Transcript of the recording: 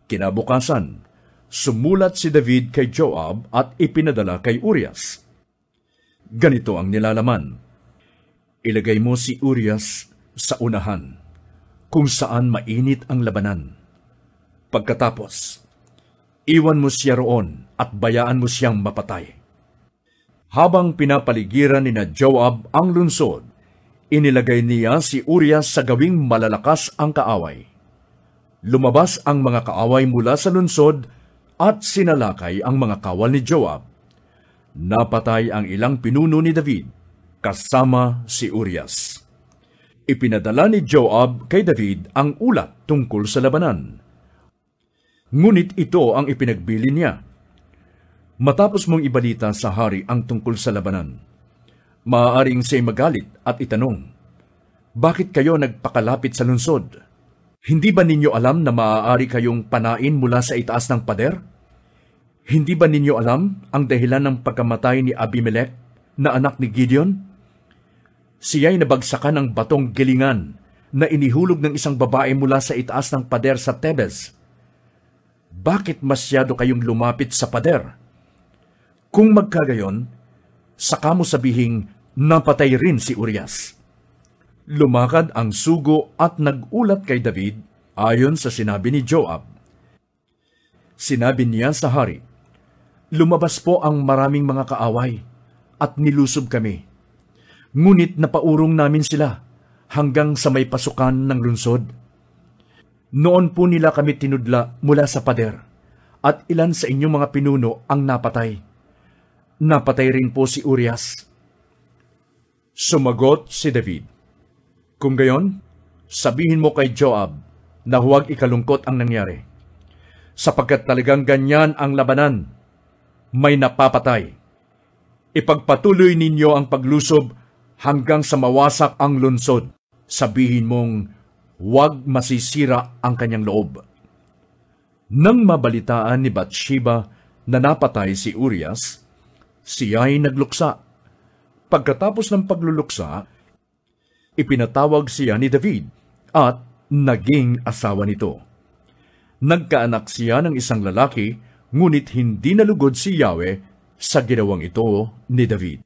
Kinabukasan, sumulat si David kay Joab at ipinadala kay Urias. Ganito ang nilalaman: ilagay mo si Urias sa unahan, kung saan mainit ang labanan. Pagkatapos, iwan mo siya roon at bayaan mo siyang mapatay. Habang pinapaligiran ni na Joab ang lungsod, inilagay niya si Urias sa gawing malalakas ang kaaway. Lumabas ang mga kaaway mula sa lungsod at sinalakay ang mga kawal ni Joab. Napatay ang ilang pinuno ni David, kasama si Urias. Ipinadala ni Joab kay David ang ulat tungkol sa labanan. Ngunit ito ang ipinagbili niya. Matapos mong ibalita sa hari ang tungkol sa labanan, maaaring siya'y magalit at itanong, bakit kayo nagpakalapit sa lungsod? Hindi ba ninyo alam na maaari kayong panain mula sa itaas ng pader? Hindi ba ninyo alam ang dahilan ng pagkamatay ni Abimelech na anak ni Gideon? Siya'y nabagsakan ng batong gilingan na inihulog ng isang babae mula sa itaas ng pader sa Tebes. Bakit masyado kayong lumapit sa pader? Kung magkagayon, saka mo sabihing napatay rin si Urias. Lumakad ang sugo at nagulat kay David ayon sa sinabi ni Joab. Sinabi niya sa hari, lumabas po ang maraming mga kaaway at nilusob kami. Ngunit napaurong namin sila hanggang sa may pasukan ng lungsod. Noon po nila kami tinudla mula sa pader at ilan sa inyong mga pinuno ang napatay. Napatay rin po si Urias. Sumagot si David, kung gayon, sabihin mo kay Joab na huwag ikalungkot ang nangyari. Sapagkat talagang ganyan ang labanan, may napapatay. Ipagpatuloy ninyo ang paglusob hanggang sa mawasak ang lungsod. Sabihin mong huwag masisira ang kanyang loob. Nang mabalitaan ni Bathsheba na napatay si Urias, siya'y nagluksa. Pagkatapos ng pagluluksa, ipinatawag siya ni David at naging asawa nito. Nagkaanak siya ng isang lalaki, ngunit hindi nalugod si Yahweh sa ginawang ito ni David.